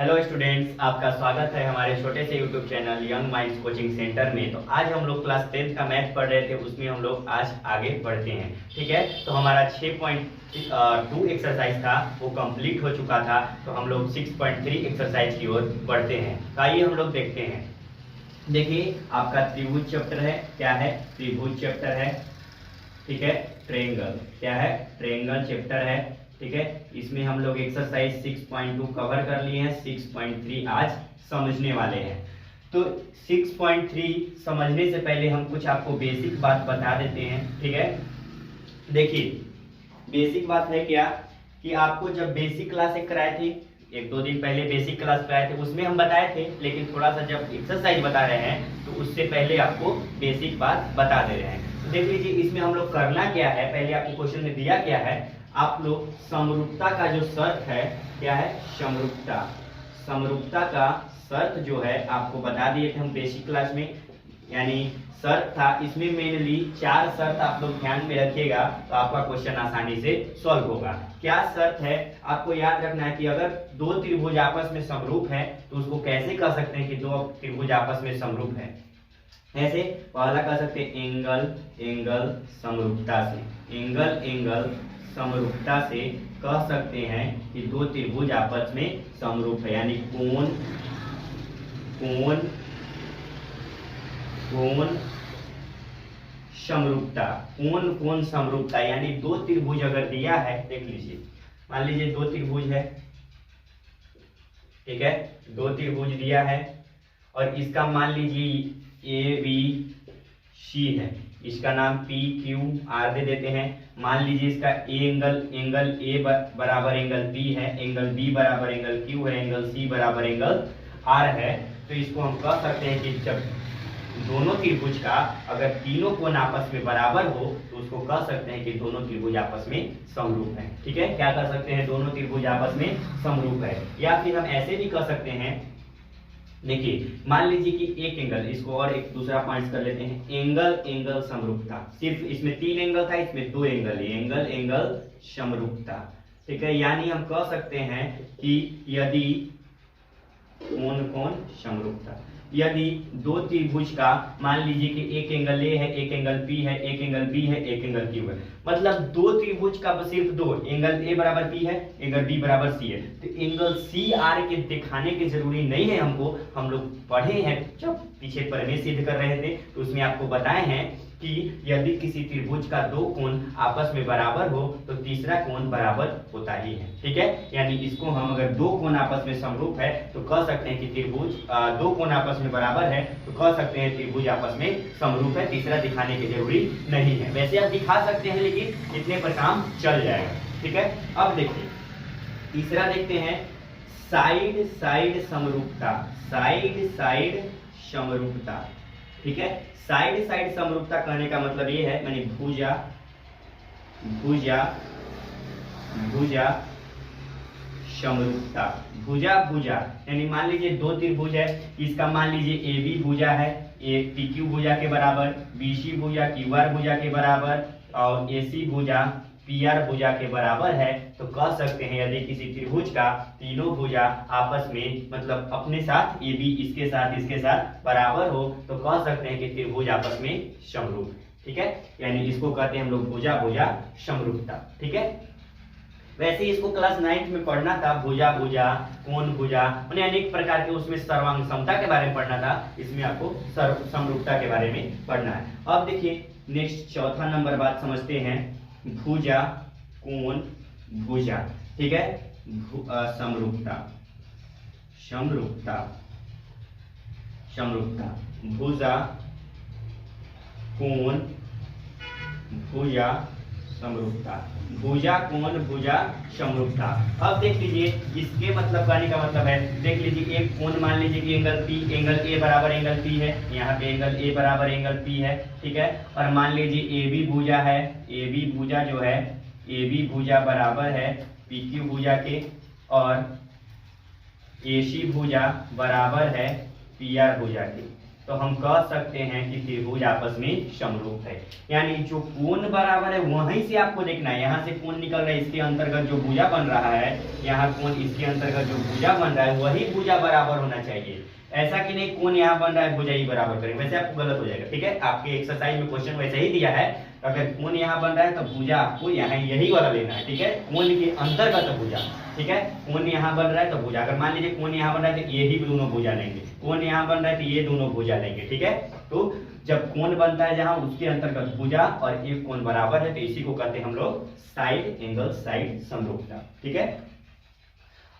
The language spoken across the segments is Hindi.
हेलो स्टूडेंट्स, आपका स्वागत है हमारे छोटे से YouTube channel young minds coaching centre में। तो आज हम लोग क्लास 10th का मैथ पढ़ रहे थे, उसमें हम लोग आज आगे बढ़ते हैं। ठीक है, तो हमारा 6.2 एक्सरसाइज था वो कंप्लीट हो चुका था। तो हम लोग 6.3 एक्सरसाइज की ओर बढ़ते हैं। तो आइए हम लोग देखते हैं। देखिए, आपका त्रिभुज चैप्टर है। क्या है? त्रिभुज चैप्टर है। ठीक है, ट्रायंगल क्या है? ट्रायंगल चैप्टर है। ठीक है, इसमें हम लोग एक्सरसाइज 6.2 कवर कर लिए हैं। 6.3 आज समझने वाले हैं। तो 6.3 समझने से पहले हम कुछ आपको बेसिक बात बता देते हैं। ठीक है, देखिए बेसिक बात है क्या कि आपको जब बेसिक क्लास एक कराए थे, 1-2 दिन पहले बेसिक क्लास कराए थे, उसमें हम बताए थे। लेकिन थोड़ा सा जब एक्सरसाइज बता रहे हैं तो उससे पहले आपको बेसिक बात बता दे रहे हैं। तो देख लीजिए, इसमें हम लोग करना क्या है। पहले आपको क्वेश्चन में दिया क्या है, आप लोग समरूपता का जो शर्त है, क्या है? समरूपता। समरूपता का शर्त जो है आपको बता दिए थे हम बेसिक क्लास में। यानी शर्त था, इसमें मेनली 4 शर्त आप लोग ध्यान में रखिएगा तो आपका क्वेश्चन आसानी से सॉल्व होगा। क्या शर्त है? आपको याद रखना है कि अगर दो त्रिभुज आपस में समरूप है तो उसको कैसे कह सकते हैं कि दो त्रिभुज आपस में समरूप है। ऐसे पहला कह सकते हैं एंगल एंगल समरूपता से। एंगल एंगल समरूपता से कह सकते हैं कि दो त्रिभुज आपस में समरूप है। यानी कोण कोण कोण समरूपता। कोण कोण समरूपता यानी दो त्रिभुज अगर दिया है, देख लीजिए, मान लीजिए दो त्रिभुज है। ठीक है, दो त्रिभुज दिया है और इसका मान लीजिए ABC है, इसका नाम PQR दे देते हैं। मान लीजिए इसका एंगल A बराबर एंगल B है, एंगल B बराबर एंगल Q है, एंगल C बराबर एंगल R है। तो इसको हम कह सकते हैं कि जब दोनों त्रिभुज का अगर तीनों कोण आपस में बराबर हो तो उसको कह सकते हैं कि दोनों त्रिभुज आपस में समरूप है। ठीक है, क्या कर सकते हैं? दोनों त्रिभुज आपस में समरूप है। या फिर हम ऐसे भी कह सकते हैं, देखिए मान लीजिए कि एक एंगल, इसको और एक दूसरा पॉइंट कर लेते हैं, एंगल एंगल समरूपता। सिर्फ इसमें 3 एंगल था, इसमें 2 एंगल है, एंगल एंगल समरूपता। ठीक है, यानी हम कह सकते हैं कि यदि कोण कोण समरूपता, यदि दो त्रिभुज का मान लीजिए कि एक एंगल ए है, एक एंगल बी है, एक एंगल बी है, एक एंगल क्यू है, मतलब दो त्रिभुज का सिर्फ दो, एंगल ए बराबर बी है, एंगल बी बराबर सी है। तो एंगल सी आर के दिखाने की जरूरी नहीं है हमको। हम लोग पढ़े हैं जब पीछे प्रमेय सिद्ध कर रहे थे तो उसमें आपको बताए हैं कि यदि किसी त्रिभुज का दो कोण आपस में बराबर हो तो तीसरा कोण बराबर होता ही है। ठीक है, यानी इसको हम अगर दो कोण आपस में समरूप है तो कह सकते हैं कि त्रिभुज दो कोण आपस में बराबर है तो कह सकते हैं त्रिभुज आपस में समरूप है। तीसरा दिखाने की जरूरी नहीं है। वैसे आप दिखा सकते हैं लेकिन इतने पर काम चल जाएगा। ठीक है, अब देखिए तीसरा देखते हैं, साइड साइड समरूपता। साइड साइड समरूपता। ठीक है, साइड साइड समरूपता कहने का मतलब ये है, यानी भुजा भुजा भुजा समरूपता। भुजा भुजा यानी मान लीजिए दो त्रिभुज है, इसका मान लीजिए AB भुजा है, PQ भुजा के बराबर, BC भुजा QR भुजा के बराबर और AC भुजा PR भुजा के बराबर है। तो कह सकते हैं यदि किसी त्रिभुज का तीनों भुजा आपस में मतलब अपने साथ AB इसके साथ बराबर हो तो कह सकते हैं कि त्रिभुज आपस में समरूप है। ठीक है, यानी इसको कहते हैं हम लोग भुजा भुजा समरूपता। ठीक है, वैसे इसको क्लास 9th में पढ़ना था, भुजा भुजा कोण भुजा, उन्हें अनेक प्रकार के उसमें सर्वांग समता के बारे में पढ़ना था। इसमें आपको समरूपता के बारे में पढ़ना है। अब देखिए नेक्स्ट चौथा नंबर बात समझते हैं, भुजा कोण भुजा। ठीक है, समरूपता समरूपता समरूपता, भुजा कोण भुजा समरूपता, भुजा कोण भुजा समरूपता। अब देख लीजिए इसके मतलब कहने का मतलब है, देख लीजिए एक कोण मान लीजिए कि एंगल P, एंगल A बराबर एंगल P है, यहाँ पे एंगल A बराबर एंगल P है। ठीक है, और मान लीजिए AB भुजा है, AB भुजा जो है AB भुजा बराबर है PQ भुजा के और AC भुजा बराबर है PR भुजा के। तो हम कह सकते हैं कि त्रिभुज आपस में समरूप है। यानी जो कोण बराबर है वहीं से आपको देखना है, यहाँ से कोण निकल रहा है, इसके अंतर्गत जो भुजा बन रहा है, यहाँ कोण इसके अंतर्गत जो भुजा बन रहा है वही भुजा बराबर होना चाहिए। ऐसा कि नहीं कोण यहाँ बन रहा है भुजा ही बराबर करें, वैसे आपको गलत हो जाएगा। ठीक है, आपके एक्सरसाइज में क्वेश्चन वैसे ही दिया है, अगर कोण यहाँ बन रहा है तो भुजा आपको यहाँ यही वाला लेना है। ठीक है, कोण के अंतर्गत भुजा। ठीक है, कोण यहाँ बन रहा है तो भुजा, अगर मान लीजिए कोण यहाँ बन रहा है तो ये ही दोनों भुजा लेंगे, कोण यहाँ बन रहा है तो ये दोनों भुजा लेंगे। ठीक है, तो जब कोण बनता है जहां उसके अंतर्गत भुजा और एक कोण बराबर है तो इसी को कहते हैं हम लोग साइड एंगल साइड समरूपता। ठीक है,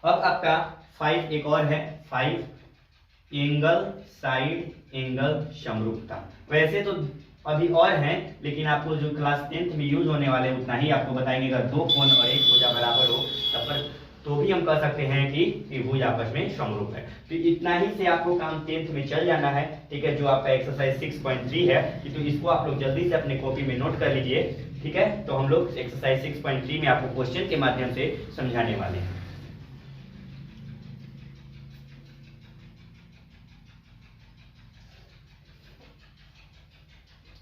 अब आपका 5 एक और है, 5 एंगल साइड एंगल समरूपता। वैसे तो अभी और हैं, लेकिन आपको जो क्लास 10th में यूज होने वाले उतना ही आपको बताएंगे। अगर दो कोण और एक भुजा बराबर हो तब पर तो भी हम कह सकते हैं कि त्रिभुज आपस में समरूप है। तो इतना ही से आपको काम 10th में चल जाना है। ठीक है, जो आपका एक्सरसाइज 6.3 है तो इसको आप लोग जल्दी से अपने कॉपी में नोट कर लीजिए। ठीक है, तो हम लोग एक्सरसाइज 6.3 में आपको क्वेश्चन के माध्यम से समझाने वाले हैं।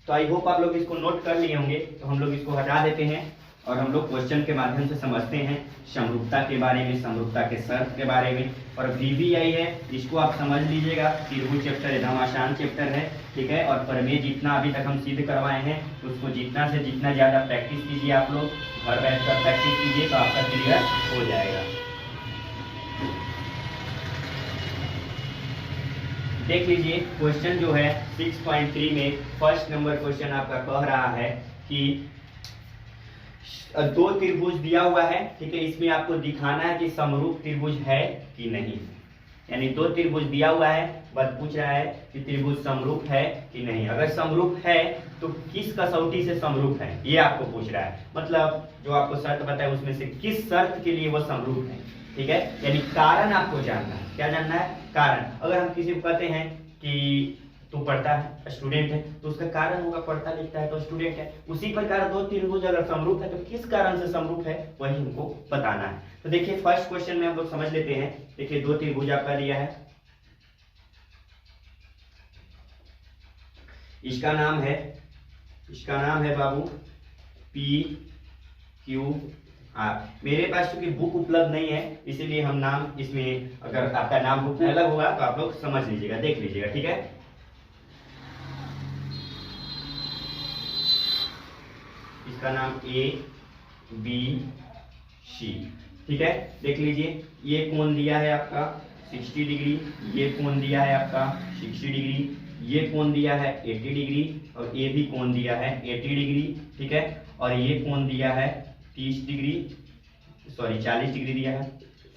तो आई होप आप लोग इसको नोट कर लिए होंगे। तो हम लोग इसको हटा देते हैं और हम लोग क्वेश्चन के माध्यम से समझते हैं समरूपता के बारे में, समरूपता के शर्त के बारे में। और VBI है, इसको आप समझ लीजिएगा, त्रिभुज चैप्टर एकदम आसान चैप्टर है। ठीक है, और प्रमेय जितना अभी तक हम सिद्ध करवाए हैं उसको जितना से जितना ज़्यादा प्रैक्टिस कीजिए, आप लोग घर बैठकर प्रैक्टिस कीजिए तो आपका क्लियर हो जाएगा। देख लीजिए क्वेश्चन जो है 6.3 में फर्स्ट नंबर क्वेश्चन आपका कह रहा है कि दो त्रिभुज दिया हुआ है। ठीक है, इसमें आपको दिखाना है कि समरूप त्रिभुज है कि नहीं। यानी दो त्रिभुज दिया हुआ है, बस पूछ रहा है कि त्रिभुज समरूप है कि नहीं। अगर समरूप है तो किस कसौटी से समरूप है ये आपको पूछ रहा है। मतलब जो आपको शर्त बताया उसमें से किस शर्त के लिए वो समरूप है। ठीक है, यानी कारण आपको जानना है। क्या जानना है? कारण। अगर हम किसी को कहते हैं कि तू पढ़ता है, स्टूडेंट है, तो उसका कारण होगा पढ़ता लिखता है तो स्टूडेंट है। उसी प्रकार दो त्रिभुज अगर समरूप है तो किस कारण से समरूप है वही हमको बताना है। तो देखिए फर्स्ट क्वेश्चन में हम लोग समझ लेते हैं। देखिए दो त्रिभुज आपका दिया है, इसका नाम है बाबू PQR। मेरे पास चूंकि बुक उपलब्ध नहीं है इसलिए हम नाम इसमें, अगर आपका नाम बुक में अलग होगा तो आप लोग समझ लीजिएगा, देख लीजिएगा। ठीक है, इसका नाम ABC। ठीक है, देख लीजिए ये कोण दिया है आपका 60 डिग्री, ये कोण दिया है आपका 60 डिग्री, ये कोण दिया है 80 डिग्री और ये भी कोण दिया है 80 डिग्री। ठीक है, और ये कोण दिया है 40 डिग्री दिया है,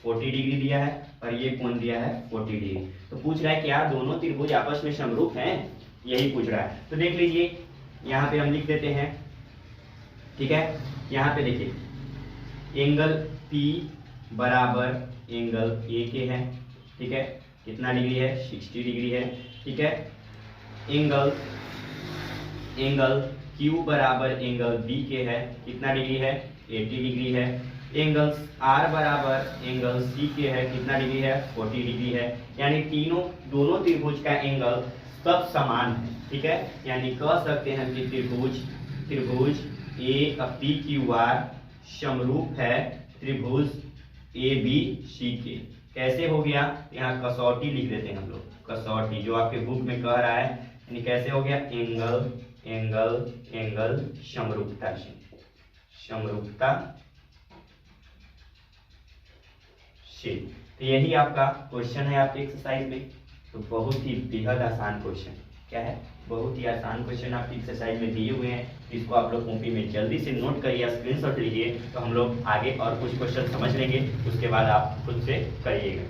40 डिग्री दिया है और ये कोण दिया है 40 डिग्री। तो पूछ रहा है कि यार दोनों त्रिभुज आपस में समरूप हैं, यही पूछ रहा है। तो देख लीजिए यहाँ पे हम लिख देते हैं। ठीक है, यहाँ पे देखिए एंगल P बराबर एंगल A के है। ठीक है, कितना डिग्री है? 60 डिग्री है। ठीक है, एंगल Q बराबर एंगल B के है, कितना डिग्री है? 80 डिग्री है। एंगल R बराबर एंगल C के है, कितना डिग्री है? 40 डिग्री है। यानी दोनों त्रिभुज का एंगल सब समान है। ठीक है, यानी कह सकते हैं कि त्रिभुज PQR समरूप है त्रिभुज ABC के। कैसे हो गया? यहाँ कसौटी लिख देते हैं हम लोग, कसौटी जो आपके बुक में कह रहा है। यानी कैसे हो गया? एंगल समरूपता से। तो यही आपका क्वेश्चन है आपके एक्सरसाइज में। तो बहुत ही बेहद आसान क्वेश्चन, क्या है? बहुत ही आसान क्वेश्चन आपकी एक्सरसाइज में दिए हुए हैं। इसको आप लोग कॉपी में जल्दी से नोट करिए, स्क्रीनशॉट लीजिए। तो हम लोग आगे और कुछ क्वेश्चन समझ लेंगे, उसके बाद आप खुद से करिएगा।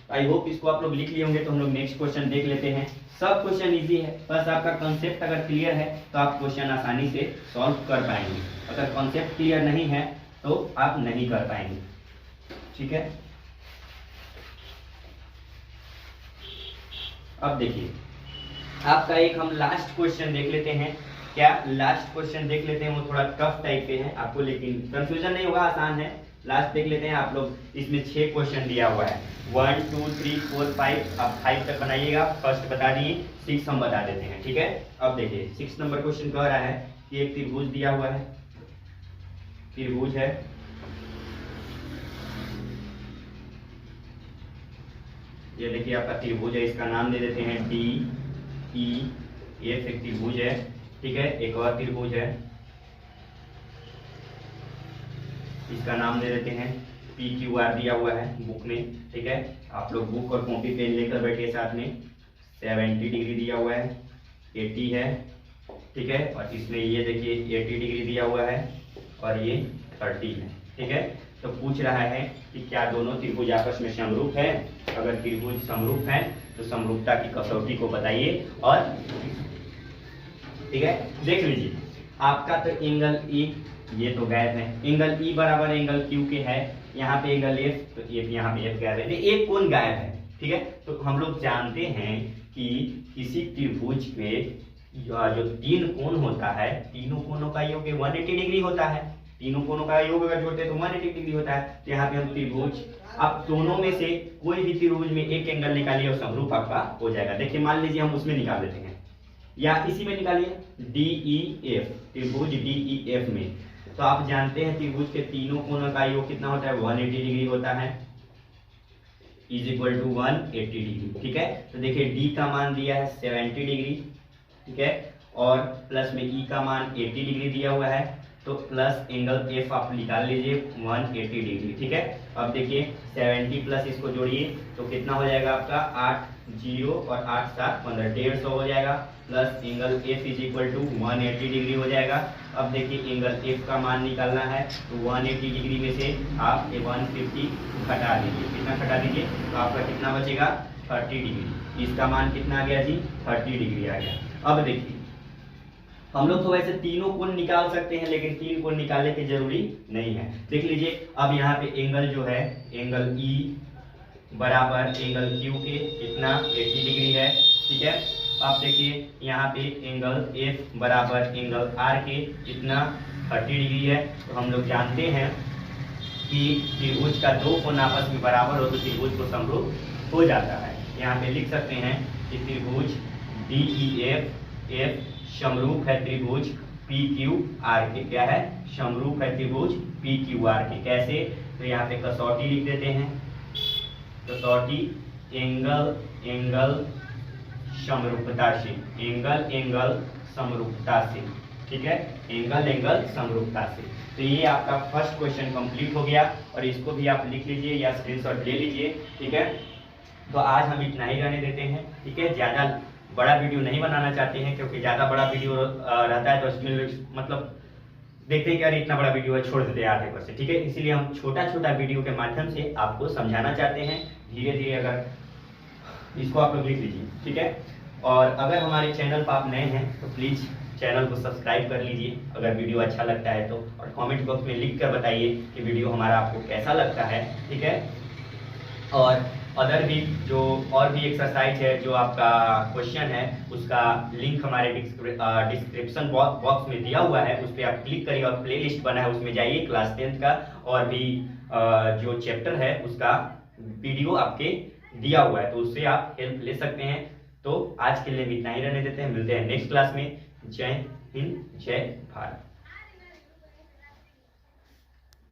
आई होप इसको आप लोग लिख लिए होंगे। तो हम लोग नेक्स्ट क्वेश्चन देख लेते हैं। सब क्वेश्चन इजी है, बस आपका कॉन्सेप्ट अगर क्लियर है तो आप क्वेश्चन आसानी से सॉल्व कर पाएंगे। अगर कॉन्सेप्ट क्लियर नहीं है तो आप नहीं कर पाएंगे। ठीक है, अब देखिए आपका एक हम लास्ट क्वेश्चन देख लेते हैं। क्या लास्ट क्वेश्चन देख लेते हैं? वो थोड़ा टफ टाइप पे है आपको, लेकिन कंफ्यूजन नहीं होगा, आसान है। लास्ट देख लेते हैं आप लोग। इसमें 6 क्वेश्चन दिया हुआ है, 1 2 3 4 5, अब 5 तक बनाइएगा। फर्स्ट बता दिए, 6 हम बता देते हैं, ठीक है। अब देखिए 6 नंबर क्वेश्चन कह रहा है कि एक त्रिभुज दिया हुआ है, त्रिभुज है, ये देखिए आपका त्रिभुज है, इसका नाम दे देते हैं डी ई एफ, एक त्रिभुज है, ठीक है। एक और त्रिभुज है, इसका नाम दे देते हैं पी क्यू आर, दिया हुआ है बुक में, ठीक है। आप लोग बुक और कॉपी पेन लेकर बैठिए साथ में। 70 डिग्री दिया हुआ है, 80 है, ठीक है। और इसमें ये देखिए 80 डिग्री दिया हुआ है और ये 30 है, ठीक है। तो पूछ रहा है कि क्या दोनों त्रिभुज आपस में समरूप है। अगर त्रिभुज समरूप है तो समरूपता की कसौटी को बताइए। और ठीक है, देख लीजिए आपका तो एंगल ई, ये तो गैप है, एंगल ई बराबर एंगल क्यू के है, यहाँ पे एंगल एफ, तो यहाँ पे एफ गैप है, एक कोण गायब है, ठीक है। तो हम लोग जानते हैं कि किसी त्रिभुज में जो 3 कोण होता है, तीनों कोणों का योग 180 डिग्री होता है, तीनों कोणों का योग अगर जोड़ते हैं तो 180 डिग्री होता है। तो यहाँ पे हम त्रिभुज, अब दोनों में से कोई भी त्रिभुज में एक एंगल निकालिए और समरूप आपका हो जाएगा। देखिए मान लीजिए हम उसमें निकाल देते हैं या इसी में निकालिए, डी ई एफ, त्रिभुज डी ई एफ में। तो आप जानते हैं त्रिभुज के तीनों कोणों का योग कितना होता है, 180 डिग्री होता है, इज इक्वल टू 180 डिग्री, ठीक है। तो देखिए डी का मान दिया है 70 डिग्री, ठीक है, और प्लस में ई का मान 80 डिग्री दिया हुआ है, तो प्लस एंगल एफ आप निकाल लीजिए 180 डिग्री, ठीक है। अब देखिए 70 प्लस इसको जोड़िए तो कितना हो जाएगा आपका 8 0 और 8 7 15, 150 हो जाएगा, plus angle F is equal to 180 degree हो जाएगा। अब देखिए एंगल एफ का मान निकालना है, तो 180 डिग्री में से आप 150 घटा दीजिए, कितना घटा दीजिए तो आपका कितना बचेगा 30 डिग्री। इसका मान कितना आ गया जी, 30 डिग्री आ गया। अब देखिए हम लोग तो वैसे तीनों कोण निकाल सकते हैं, लेकिन 3 कोण निकालने की जरूरी नहीं है। देख लीजिए अब यहाँ पे एंगल जो है, एंगल ई बराबर एंगल क्यू के कितना 80 डिग्री है, ठीक है। अब देखिए यहाँ पे एंगल एफ बराबर एंगल आर के कितना 30 डिग्री है। तो हम लोग जानते हैं कि त्रिभुज का 2 कोण आपस में बराबर हो तो त्रिभुज को समरूप हो जाता है। यहाँ पे लिख सकते हैं कि त्रिभुज डी ई एफ समरूप है त्रिभुज पी क्यू आर के, क्या है, समरूप है त्रिभुज पी क्यू आर के। कैसे, तो यहाँ पे कसौटी लिख देते हैं, कसौटी एंगल समरूपता से, एंगल समरूपता से, ठीक है, एंगल समरूपता से। तो ये आपका फर्स्ट क्वेश्चन कंप्लीट हो गया और इसको भी आप लिख लीजिए या स्क्रीनशॉट ले लीजिए, ठीक है। तो आज हम इतना ही रहने देते हैं, ठीक है। ज़्यादा बड़ा वीडियो नहीं बनाना चाहते हैं क्योंकि ज़्यादा बड़ा वीडियो रहता है तो उसमें मतलब देखते हैं कि अरे इतना बड़ा वीडियो है, छोड़ देते हैं आधे पर से, ठीक है। इसीलिए हम छोटा छोटा वीडियो के माध्यम से आपको समझाना चाहते हैं धीरे धीरे। अगर इसको आप लोग लिख लीजिए, ठीक है। और अगर हमारे चैनल पर आप नए हैं तो प्लीज़ चैनल को सब्सक्राइब कर लीजिए अगर वीडियो अच्छा लगता है तो, और कमेंट बॉक्स में लिख कर बताइए कि वीडियो हमारा आपको कैसा लगता है, ठीक है। और अदर भी जो और भी एक्सरसाइज है, जो आपका क्वेश्चन है, उसका लिंक हमारे डिस्क्रिप्शन बॉक्स में दिया हुआ है, उस पर आप क्लिक करिए और प्लेलिस्ट बना है उसमें जाइए, क्लास 10th का और भी जो चैप्टर है उसका वीडियो आपके दिया हुआ है, तो उससे आप हेल्प ले सकते हैं। तो आज के लिए इतना ही रहने देते हैं, मिलते हैं नेक्स्ट क्लास में। जय हिंद, जय भारत।